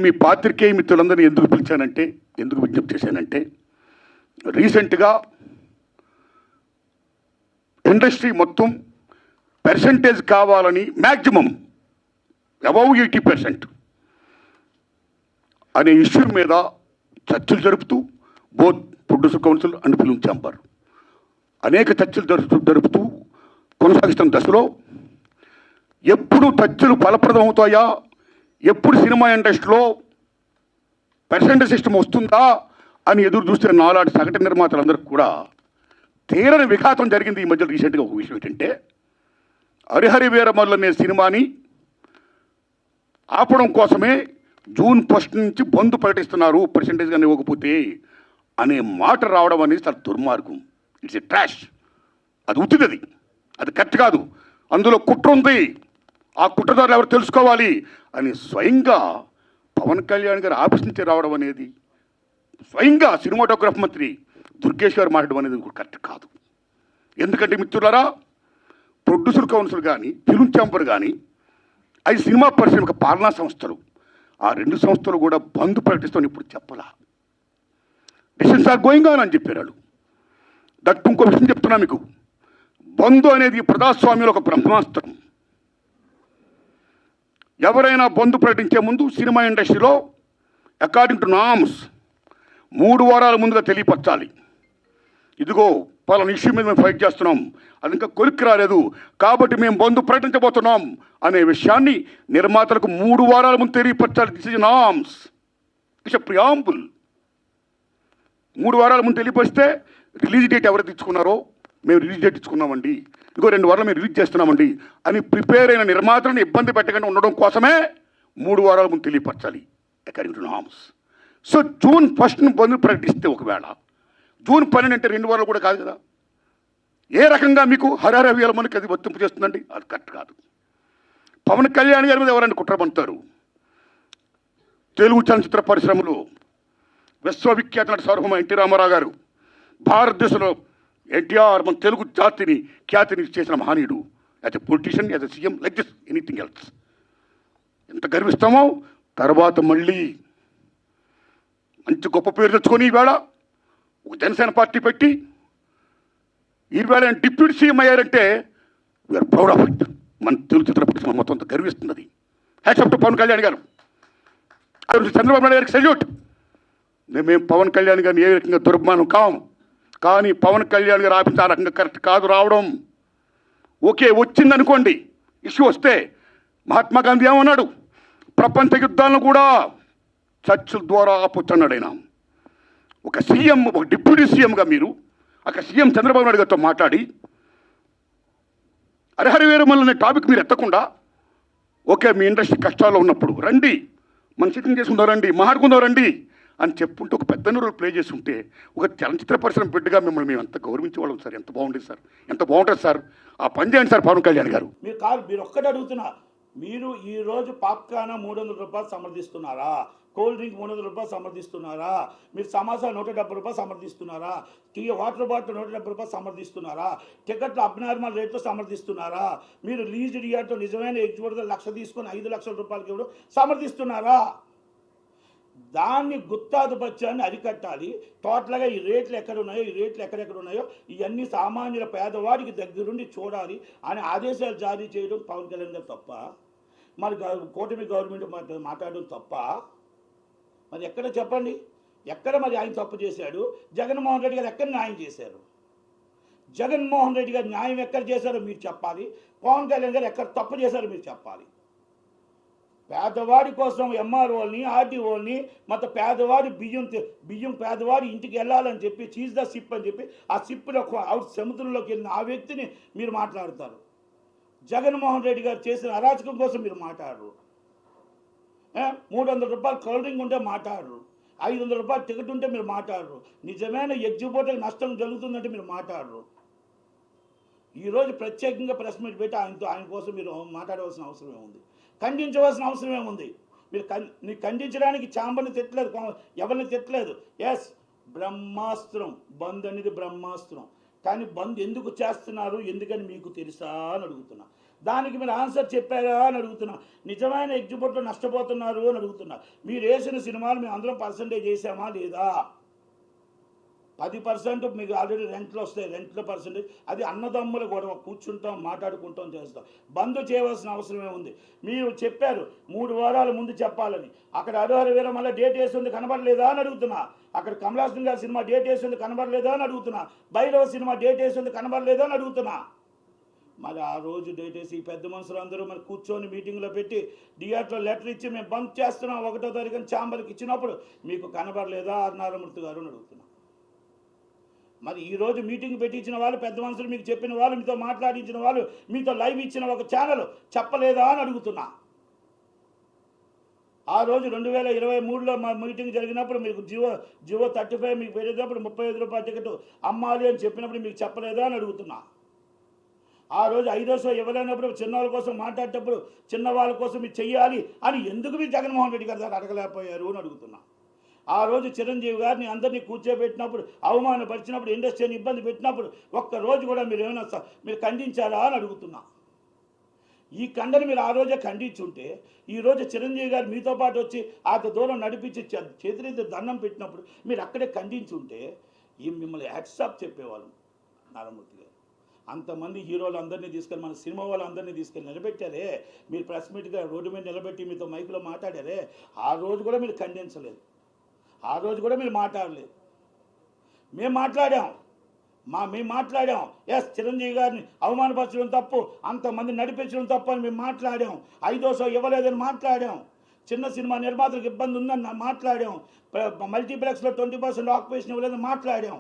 మీ పాత్రికేయ మిత్రులందరినీ ఎందుకు పిలిచానంటే, ఎందుకు విజ్ఞప్తి చేశానంటే, రీసెంట్గా ఇండస్ట్రీ మొత్తం పర్సంటేజ్ కావాలని మ్యాక్సిమం అబౌవ్ 80% అనే ఇష్యూ మీద చర్చలు జరుపుతూ both producer council and film chamber అనేక చర్చలు జరుపుతూ కొనసాగిస్తున్న దశలో ఎప్పుడు చర్చలు ఫలప్రదం అవుతాయా, ఎప్పుడు సినిమా ఇండస్ట్రీలో పర్సెంటేజ్ సిస్టమ్ వస్తుందా అని ఎదురు చూస్తే నాలాంటి సగటు నిర్మాతలందరికీ కూడా తీరని విఘాతం జరిగింది. ఈ మధ్య రీసెంట్గా ఒక విషయం ఏంటంటే, హరిహర వీరమల్లు అనే సినిమాని ఆపడం కోసమే జూన్ 1 నుంచి బంద్ ప్రకటిస్తున్నారు పర్సెంటేజ్ కానీ ఇవ్వకపోతే అనే మాట రావడం అనేది చాలా దుర్మార్గం. It's a trash. అది ఉత్తిది, అది కరెక్ట్ కాదు, అందులో కుట్ర ఉంది, ఆ కుట్రదారులు ఎవరు తెలుసుకోవాలి అని స్వయంగా పవన్ కళ్యాణ్ గారు ఆఫీస్ నుంచి రావడం అనేది, స్వయంగా సినిమాటోగ్రఫీ మంత్రి దుర్గేష్ గారు మాట్లాడడం అనేది కూడా కరెక్ట్ కాదు. ఎందుకంటే మిత్రులారా, ప్రొడ్యూసర్ కౌన్సిల్ కానీ ఫిల్మ్ ఛాంబర్ కానీ అది సినిమా పరిశ్రమ పాలనా సంస్థలు, ఆ రెండు సంస్థలు కూడా బంద్ ప్రకటిస్తామని ఇప్పుడు చెప్పలా. డిసిషన్స్ ఆర్ గోయింగ్ ఆన్ అని చెప్పారు వాళ్ళు. దట్ ఇంకో విషయం చెప్తున్నా మీకు, బంద్ అనేది ప్రజాస్వామ్యంలో ఒక బ్రహ్మాస్త్రం. ఎవరైనా బంద్ ప్రకటించే ముందు సినిమా ఇండస్ట్రీలో అకార్డింగ్ టు నామ్స్ 3 వారాల ముందుగా తెలియపరచాలి. ఇదిగో పలానా ఇష్యూ మీద మేము ఫైట్ చేస్తున్నాం, అది ఇంకా కొలిక్కి రాలేదు కాబట్టి మేము బంద్ ప్రకటించబోతున్నాం అనే విషయాన్ని నిర్మాతలకు 3 వారాల ముందు తెలియపరచాలి. This is norms, it's a preamble. 3 వారాల ముందు తెలియపరిస్తే రిలీజ్ డేట్ ఎవరైతే ఇచ్చుకున్నారో, మేము రిలీజ్ డేట్ ఇచ్చుకున్నామండి, ఇంకో 2 వారాలు మేము రిలీజ్ చేస్తున్నామండి అని ప్రిపేర్ అయిన నిర్మాతలను ఇబ్బంది పెట్టకుండా ఉండడం కోసమే 3 వారాల ముందు తెలియపరచాలి according to norms. So June 1 bandh ప్రకటిస్తే ఒకవేళ జూన్ 12 అంటే 2 వారాలు కూడా కాదు కదా. ఏ రకంగా మీకు హరిహర వీరమల్లుకి అది వర్తింపు చేస్తుందండి? అది కరెక్ట్ కాదు. పవన్ కళ్యాణ్ గారి మీద ఎవరైనా కుట్ర పంపుతారు. తెలుగు చలనచిత్ర పరిశ్రమలో విశ్వవిఖ్యాత నట సార్వభౌమ ఎన్టీ రామారావు గారు, భారతదేశంలో ఎన్టీఆర్ మన తెలుగు జాతిని ఖ్యాతిని చేసిన మహనీయుడు. As a politician, as a CM, like this anything else. ఎంత గర్విస్తామో. తర్వాత మళ్ళీ మంచి గొప్ప పేరు తెచ్చుకొని ఈవేళ ఒక జనసేన పార్టీ పెట్టి ఈవేళ డిప్యూటీ సీఎం అయ్యారంటే వీఆర్ ప్రౌడ్ ఆఫ్ ఇట్. మన తెలుగు చిత్ర పరిశ్రమ మొత్తం అంతా గర్విస్తున్నది. Hats off to Pawan Kalyan garu, Chandrababu Naidu గారికి సెల్యూట్. మేము పవన్ కళ్యాణ్ గారిని ఏ రకంగా దుర్మానం కాము, కానీ పవన్ కళ్యాణ్ గారు ఆఫీస్ ఆ రకంగా కరెక్ట్ కాదు రావడం. ఓకే, వచ్చిందనుకోండి, ఇష్యూ వస్తే మహాత్మా గాంధీ ఏమన్నాడు, ప్రపంచ యుద్ధాలను కూడా చర్చల ద్వారా ఆపొచ్చన్నాడు ఆయన. ఒక సీఎం, ఒక డిప్యూటీ సీఎంగా మీరు అక్కడ సీఎం చంద్రబాబు నాయుడు గారితో మాట్లాడి హరిహర వీరమల్లు అనే టాపిక్ మీరు ఎత్తకుండా, ఓకే మీ ఇండస్ట్రీ కష్టాల్లో ఉన్నప్పుడు రండి, మనం సిట్టింగ్ చేసుకుందాం రండి, మాట్లాడుకుందాం రండి అని చెప్పుకుంటూ ఒక పెద్ద రోల్ ప్లే చేసి ఉంటే ఒక చలనచిత్ర పరిశ్రమ బిడ్డగా మిమ్మల్ని మేము ఎంత గౌరవించేవాళ్ళం సార్. ఎంత బాగుండేది సార్, ఎంత బాగుంటుంది సార్. ఆ పని చేయండి సార్ పవన్ కళ్యాణ్ గారు. మీరు కాదు, మీరు ఒక్కటే అడుగుతున్నా, మీరు ఈరోజు పాప్కార్న్ 300 రూపాయలు సమర్థిస్తున్నారా? కూల్ డ్రింక్ 300 రూపాయలు సమర్థిస్తున్నారా? మీరు సమోసా 170 రూపాయలు సమర్థిస్తున్నారా? వాటర్ బాటిల్ 170 రూపాయలు సమర్థిస్తున్నారా? టికెట్లు అబ్నార్మల్ రేట్లో సమర్థిస్తున్నారా? మీరు లీజ్ రియార్తో నిజమైన ఎగ్జిబిట్ 1 లక్ష తీసుకొని 5 లక్షల రూపాయలకి ఇవ్వడం సమర్థిస్తున్నారా? దాన్ని గుత్తాధిపత్యాన్ని అరికట్టాలి. టోటల్గా ఈ రేట్లు ఎక్కడ ఉన్నాయో, ఈ రేట్లు ఎక్కడెక్కడ ఉన్నాయో ఇవన్నీ సామాన్యుల పేదవాడికి దగ్గరుండి చూడాలి అని ఆదేశాలు జారీ చేయడం పవన్ కళ్యాణ్ గారు తప్ప, మరి కూటమి గవర్నమెంట్ మాట్లాడడం తప్ప? మరి ఎక్కడ చెప్పండి, ఎక్కడ మరి ఆయన తప్పు చేశాడు? జగన్మోహన్ రెడ్డి గారు ఎక్కడ న్యాయం చేశారు? జగన్మోహన్ రెడ్డి గారు న్యాయం ఎక్కడ చేశారో మీరు చెప్పాలి. పవన్ కళ్యాణ్ గారు ఎక్కడ తప్పు చేశారో మీరు చెప్పాలి. పేదవాడి కోసం ఎంఆర్ఓల్ని, ఆర్టీఓల్ని, మొత్తం పేదవాడి బియ్యం పేదవాడి ఇంటికి వెళ్ళాలని చెప్పి చీజ్ ద సిప్ అని చెప్పి ఆ సిప్లో అవుట్ సముద్రంలోకి వెళ్ళిన ఆ వ్యక్తిని మీరు మాట్లాడతారు. జగన్మోహన్ రెడ్డి గారు చేసిన అరాచకం కోసం మీరు మాట్లాడరు. 300 రూపాయలు కూల్ డ్రింక్ ఉంటే మాట్లాడరు, 500 రూపాయలు టికెట్ ఉంటే మీరు మాట్లాడరు, నిజమైన ఎగ్జిబిట్కి నష్టం జరుగుతుందంటే మీరు మాట్లాడరు. ఈరోజు ప్రత్యేకంగా ప్రెస్ మీట్ పెట్టి ఆయన కోసం మీరు మాట్లాడవలసిన అవసరం ఏముంది? ఖండించవలసిన అవసరం ఏముంది? మీరు ఖండించడానికి ఛాంబర్ని తిట్టలేదు, ఎవరిని తిట్టలేదు. ఎస్, బ్రహ్మాస్త్రం బంద్ అనేది బ్రహ్మాస్త్రం. కానీ బంద్ ఎందుకు చేస్తున్నారు, ఎందుకని మీకు తెలుసా అని అడుగుతున్నా. దానికి మీరు ఆన్సర్ చెప్పారా అని అడుగుతున్నా. నిజమైన ఎగ్జిబిట్లో నష్టపోతున్నారు అని అడుగుతున్నా. మీరు వేసిన సినిమాలు మేము అందరం పర్సంటేజ్ చేసామా లేదా? 10% మీకు ఆల్రెడీ రెంట్లు వస్తాయి, రెంట్ల పర్సెంటేజ్ అది అన్నదమ్ముల గొడవ, కూర్చుంటాం మాట్లాడుకుంటాం చేస్తాం. బంద్ చేయవలసిన అవసరమే ఉంది. మీరు చెప్పారు 3 వారాల ముందు చెప్పాలని, అక్కడ అరుహర వీర మళ్ళీ డేట్ వేస్తుంది కనబడలేదా అని అడుగుతున్నా. అక్కడ కమలాసన్ గారి సినిమా డేట్ వేస్తుంది కనబడలేదా అని అడుగుతున్నా. భైరవ సినిమా డేట్ వేస్తుంది కనబడలేదా అని అడుగుతున్నా. మరి ఆ రోజు డేట్ వేసి పెద్ద మనుషులు అందరూ మరి కూర్చొని మీటింగ్లో పెట్టి థియేటర్లో లెటర్ ఇచ్చి మేము బంద్ చేస్తున్నాం 1వ తారీఖున ఛాంబర్కి ఇచ్చినప్పుడు మీకు కనబడలేదా నారాయణమూర్తి గారు అని అడుగుతున్నా. మరి ఈరోజు మీటింగ్ పెట్టించిన వాళ్ళు, పెద్ద మనుషులు మీకు చెప్పిన వాళ్ళు, మీతో మాట్లాడించిన వాళ్ళు, మీతో లైవ్ ఇచ్చిన ఒక ఛానల్ చెప్పలేదా అని అడుగుతున్నా. ఆ రోజు 2023లో మా మీటింగ్ జరిగినప్పుడు మీకు జివో 35 మీకు పెట్టేటప్పుడు 35 రూపాయల టికెట్ అమ్మాలి అని చెప్పినప్పుడు మీకు చెప్పలేదా అని అడుగుతున్నా. ఆ రోజు 5వ షో ఇవ్వలేనప్పుడు చిన్నవాళ్ళ కోసం మాట్లాడేటప్పుడు చిన్నవాళ్ళ కోసం మీరు చెయ్యాలి అని ఎందుకు మీరు జగన్మోహన్ రెడ్డి గారు అడగలేకపోయారు అని అడుగుతున్నా. ఆ రోజు చిరంజీవి గారిని అందరినీ కూర్చోబెట్టినప్పుడు, అవమానపరిచినప్పుడు, ఇండస్ట్రీని ఇబ్బంది పెట్టినప్పుడు ఒక్కరోజు కూడా మీరు ఏమైనా మీరు ఖండించారా అని అడుగుతున్నా. ఈ ఖండన మీరు ఆ రోజే ఖండించుంటే ఈరోజు చిరంజీవి గారు మీతో పాటు వచ్చి అంత దూరం నడిపించి చేతులెత్తి దండం పెట్టినప్పుడు మీరు అక్కడే ఖండించుంటే మిమ్మల్ని హ్యాట్సాప్ చెప్పేవాళ్ళం. నారాయణమూర్తి గారు అంతమంది హీరోలు అందరినీ తీసుకెళ్ళి, మన సినిమా వాళ్ళందరినీ తీసుకెళ్ళి నిలబెట్టారే. మీరు ప్రెస్ మీట్గా రోడ్డు మీద నిలబెట్టి మీతో మైకులో మాట్లాడారే. ఆ రోజు కూడా మీరు ఖండించలేదు, ఆ రోజు కూడా మీరు మాట్లాడలేదు. మేము మాట్లాడాం. ఎస్, చిరంజీవి గారిని అవమానపరచడం తప్పు, అంతమంది నడిపించడం తప్పు అని మేము మాట్లాడాం. 5వ షో ఇవ్వలేదని మాట్లాడాం. చిన్న సినిమా నిర్మాతలకు ఇబ్బంది ఉందని మాట్లాడాం. మల్టీప్లెక్స్లో 20% ఆక్యుపేషన్ ఇవ్వలేదని మాట్లాడాం.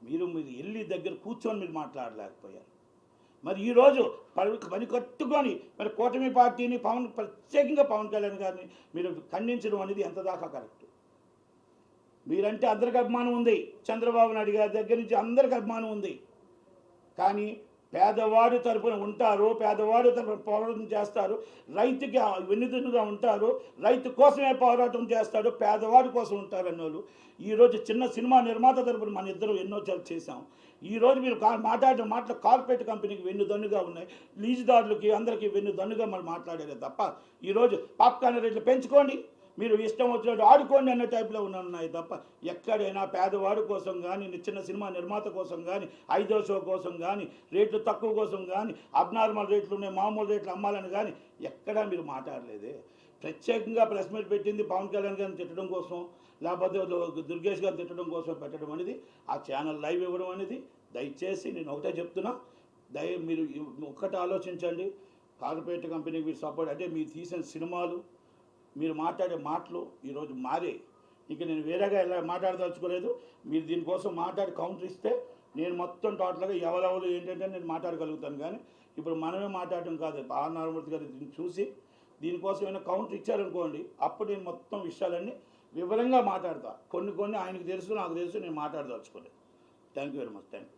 మీరు వెళ్ళి దగ్గర కూర్చొని మీరు మాట్లాడలేకపోయారు. మరి ఈరోజు పని కట్టుకొని మరి కూటమి పార్టీని ప్రత్యేకంగా పవన్ కళ్యాణ్ గారిని మీరు ఖండించడం అనేది ఎంత దాకా కరెక్ట్? మీరంటే అందరికి అభిమానం ఉంది, చంద్రబాబు నాయుడు గారి దగ్గర నుంచి అందరికి అభిమానం ఉంది. కానీ పేదవాడి తరపున ఉంటారు, పేదవాడి తరపున పోరాటం చేస్తారు, రైతుకి వెన్నుదన్నుగా ఉంటారు, రైతు కోసమే పోరాటం చేస్తాడు, పేదవాడి కోసం ఉంటారు అన్నోళ్ళు ఈరోజు చిన్న సినిమా నిర్మాత తరపున మన ఇద్దరు ఎన్నో చేసాం. ఈరోజు మీరు మాట్లాడిన మాటలు కార్పొరేట్ కంపెనీకి వెన్నుదన్నుగా ఉన్నాయి, లీజుదారులకి అందరికీ వెన్నుదన్నుగా మనం మాట్లాడారే తప్ప ఈరోజు పాప్కార్న్ రేట్లు పెంచుకోండి, మీరు ఇష్టం వచ్చినట్టు ఆడుకోండి అన్న టైప్లో ఉన్నాయి తప్ప ఎక్కడైనా పేదవాడి కోసం కానీ, చిన్న సినిమా నిర్మాత కోసం కానీ, 5వ షో కోసం కానీ, రేట్లు తక్కువ కోసం కానీ, అబ్నార్మల్ రేట్లు ఉన్నాయి మామూలు రేట్లు అమ్మాలని కానీ ఎక్కడా మీరు మాట్లాడలేదే. ప్రత్యేకంగా ప్రెస్ మీట్ పెట్టింది పవన్ కళ్యాణ్ గారిని తిట్టడం కోసం, లేకపోతే దుర్గేష్ గారిని తిట్టడం కోసం పెట్టడం అనేది, ఆ ఛానల్ లైవ్ ఇవ్వడం అనేది దయచేసి నేను ఒకటే చెప్తున్నా. మీరు ఒక్కటి ఆలోచించండి. కార్పొరేట్ కంపెనీకి మీరు సపోర్ట్ అంటే మీరు తీసిన సినిమాలు, మీరు మాట్లాడే మాటలు ఈరోజు మారే. ఇక నేను వేరేగా ఎలా మాట్లాడదలుచుకోలేదు. మీరు దీనికోసం మాట్లాడి కౌంటర్ ఇస్తే నేను మొత్తం టోటల్గా ఎవరెవరు ఏంటంటే నేను మాట్లాడగలుగుతాను. కానీ ఇప్పుడు మనమే మాట్లాడటం కాదు. నారాయణమూర్తి గారు దీన్ని చూసి దీనికోసం ఏమైనా కౌంటర్ ఇచ్చారనుకోండి, అప్పుడు నేను మొత్తం విషయాలన్నీ వివరంగా మాట్లాడతా. కొన్ని ఆయనకు తెలుసు, నాకు తెలుసు, నేను మాట్లాడదలుచుకోలేదు. Thank you very much. Thank you.